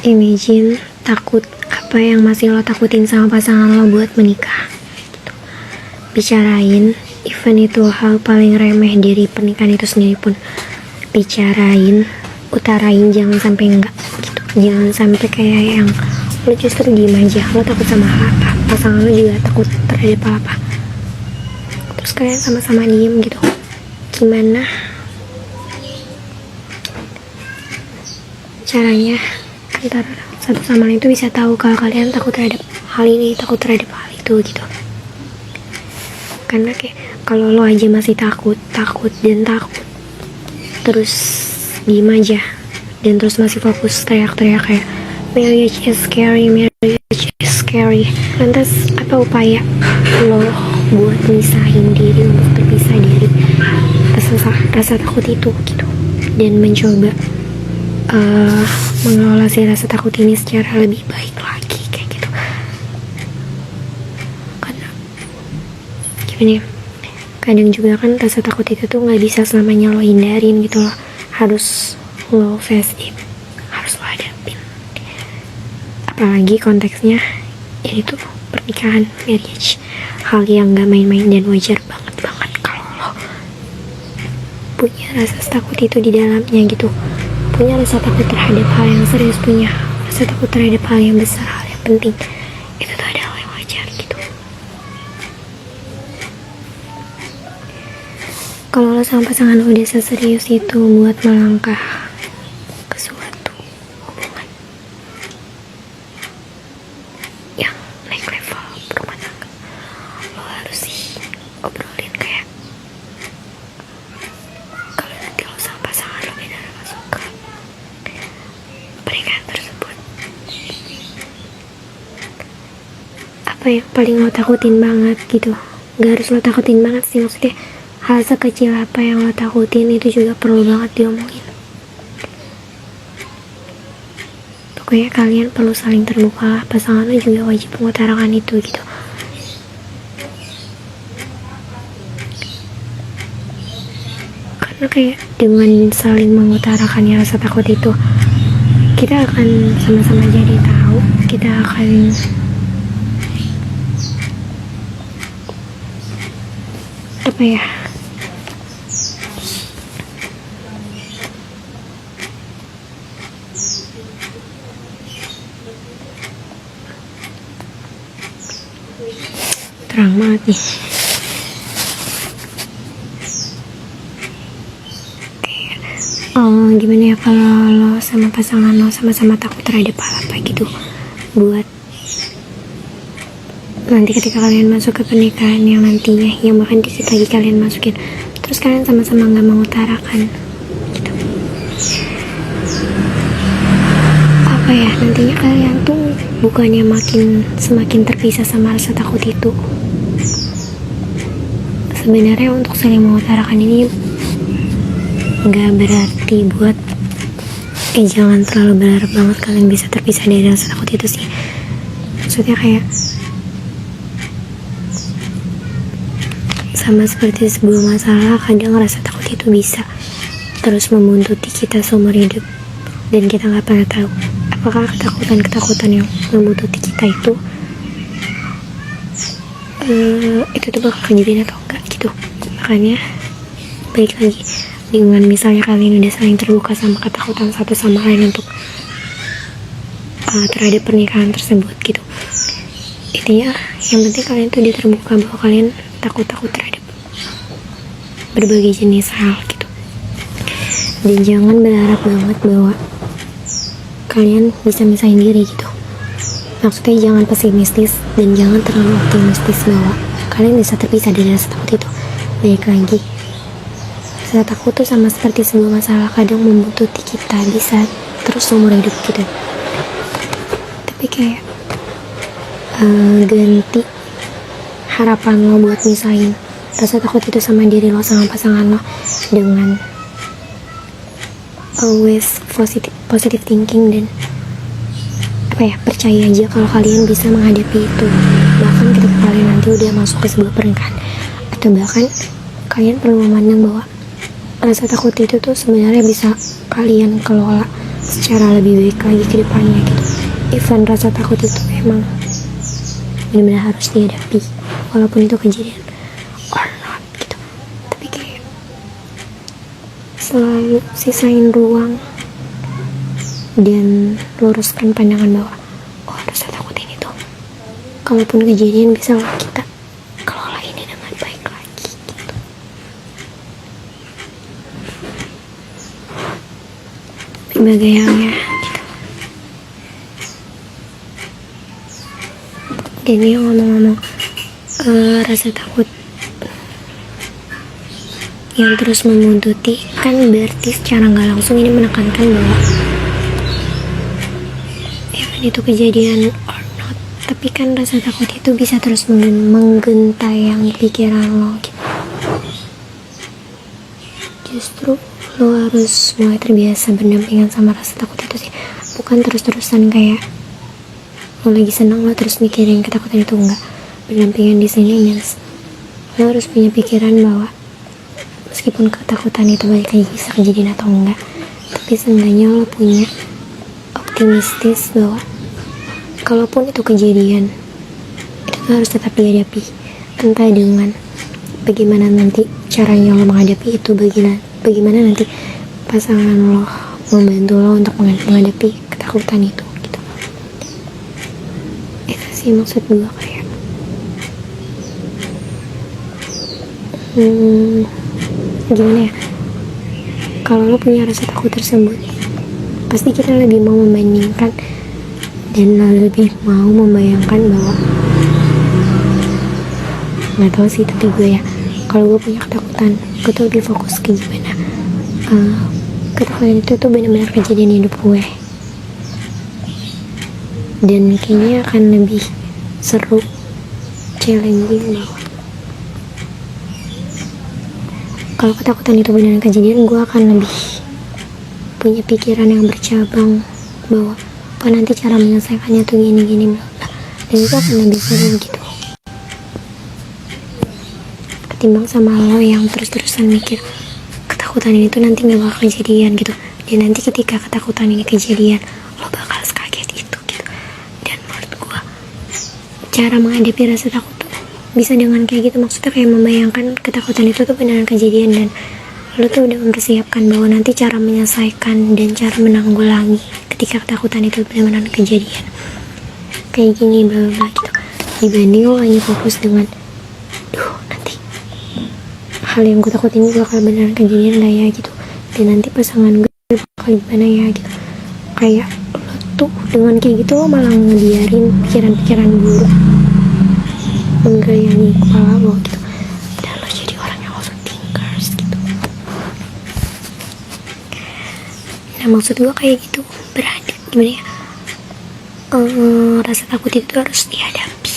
Imagine takut apa yang masih lo takutin sama pasangan lo buat menikah. Bicarain, even itu hal paling remeh dari pernikahan itu sendiri pun. Bicarain, utarain, jangan sampai enggak gitu. Jangan sampai kayak yang lo justru diem aja, lo takut sama apa, pasangan lo juga takut terhadap apa. Terus kalian sama-sama diem gitu. Gimana caranya antara satu sama lain itu bisa tahu kalau kalian takut terhadap hal ini, takut terhadap hal itu gitu. Karena kayak kalau lo aja masih takut terus diem aja dan terus masih fokus teriak-teriak kayak marriage is scary, lantas apa upaya lo buat misahin diri, untuk terpisah dari rasa takut itu gitu, dan mencoba mengelola si rasa takut ini secara lebih baik lagi kayak gitu. Karena gimana ya, kadang juga kan rasa takut itu tuh nggak bisa selamanya lo hindarin gitu loh, harus lo face it, harus lo hadapin. Apalagi konteksnya yaitu pernikahan, marriage, hal yang nggak main-main, dan wajar banget kalau lo punya rasa takut itu di dalamnya gitu, punya rasa takut terhadap hal yang serius, punya rasa takut terhadap hal yang besar, hal yang penting. Itu tuh ada hal yang wajar gitu. Kalau lo sama pasangan lo udah seserius itu buat melangkah ke suatu hubungan yang naik level berumah tangga, lo harus sih obrolin kayak kalau nanti lo sama pasangan lo beneran masuk ke pernikahan tersebut, apa yang paling lo takutin banget gitu. Gak harus lo takutin banget sih, maksudnya hal sekecil apa yang lo takutin itu juga perlu banget diomongin. Pokoknya kalian perlu saling terbuka, pasangan lo juga wajib mengutarakan itu gitu. Karena kayak dengan saling mengutarakannya rasa takut itu, kita akan sama-sama jadi tahu, kita akan apa ya, terang banget nih. Gimana ya kalau lo sama pasangan lo sama-sama takut terhadap hal apa gitu, buat nanti ketika kalian masuk ke pernikahan yang nantinya, yang bahkan dikit lagi kalian masukin, terus kalian sama-sama gak mengutarakan gitu. Apa ya, nantinya kalian tuh bukannya semakin terpisah sama rasa takut itu. Sebenarnya untuk saling mengutarakan ini gak berarti buat jangan terlalu berharap banget kalian bisa terpisah dari rasa takut itu sih. Maksudnya kayak sama seperti sebuah masalah, kadang rasa takut itu bisa terus membuntuti kita seumur hidup, dan kita gak pernah tahu apakah ketakutan yang membuntuti kita itu tuh bakal kejadian atau enggak gitu. Makanya balik lagi, dengan misalnya kalian udah saling terbuka sama ketakutan satu sama lain untuk terhadap pernikahan tersebut gitu, intinya yang penting kalian tuh udah terbuka bahwa kalian takut terhadap berbagai jenis hal gitu. Dan jangan berharap banget bahwa kalian bisa misahin diri gitu. Maksudnya jangan pesimistis dan jangan terlalu optimistis bahwa kalian bisa terpisah dari rasa takut itu. Baik lagi, rasa takut tuh sama seperti sebuah masalah, kadang membuntuti kita bisa terus seumur hidup gitu. Tapi kayak ganti harapan lo buat misahin rasa takut itu sama diri lo sama pasangan lo dengan always positive thinking, dan apa ya, percaya aja kalau kalian bisa menghadapi itu. Bahkan ketika kalian nanti udah masuk ke sebuah pernikahan, atau bahkan kalian perlu memandang bahwa rasa takut itu tuh sebenarnya bisa kalian kelola secara lebih baik lagi ke depannya gitu. Even rasa takut itu emang benar-benar harus dihadapi walaupun itu kejadian or not gitu, tapi kayak selalu sisain ruang dan luruskan pandangan bahwa oh, rasa takut ini tuh kalaupun kejadian bisa kita kelola ini dengan baik lagi gitu. Berbagai halnya gitu. Dan ini ngomong-ngomong rasa takut yang terus membuntuti kan berarti secara nggak langsung ini menekankan bahwa ya kan itu kejadian or not, tapi kan rasa takut itu bisa terus menggentayangi pikiran lo gitu. Justru lo harus mulai terbiasa berdampingan sama rasa takut itu sih, bukan terus-terusan kayak lo lagi senang lo terus mikirin ketakutan itu. Enggak, berdampingan di sini means lo harus punya pikiran bahwa meskipun ketakutan itu balik lagi bisa kejadian atau enggak, tapi seenggaknya lo punya optimistis bahwa kalaupun itu kejadian itu harus tetap dihadapi, entah dengan bagaimana nanti caranya lo menghadapi itu, bagaimana nanti pasangan lo membantu lo untuk menghadapi ketakutan itu gitu. Itu sih maksud gue kayak gimana ya, kalau lo punya rasa takut tersebut pasti kita lebih mau membandingkan dan lebih mau membayangkan bahwa nggak tahu sih, tapi gue ya kalau gue punya ketakutan gue tuh lebih fokus ke gimana ketakutan itu tuh benar-benar kejadian hidup gue, dan kayaknya akan lebih seru, challenging bahwa kalau ketakutan itu benar kejadian, gue akan lebih punya pikiran yang bercabang bahwa apa nanti cara menyelesaikannya tuh gini-gini bla bla, dan itu akan lebih seru gitu ketimbang sama lo yang terus-terusan mikir ketakutan ini tuh nanti gak bakal kejadian gitu, dan nanti ketika ketakutan ini kejadian lo bakal sekaget itu gitu. Dan menurut gue cara menghadapi rasa takut tuh bisa dengan kayak gitu, maksudnya kayak membayangkan ketakutan itu tuh beneran kejadian dan lo tuh udah mempersiapkan bahwa nanti cara menyelesaikan dan cara menanggulangi ketika ketakutan itu benar-benar kejadian kayak gini bla bla gitu, dibanding lo hanya fokus dengan duh nanti hal yang gue takutin bakal beneran kejadian gak ya gitu, dan nanti pasangan gue bakal gimana ya gitu. Kayak lo tuh dengan kayak gitu lo malah ngebiarin pikiran-pikiran buruk menggayangi kepala lo gitu, dan lo jadi orang yang overthinkers gitu. Nah maksud gue kayak gitu, berada gimana ya, rasa takut itu harus dihadapi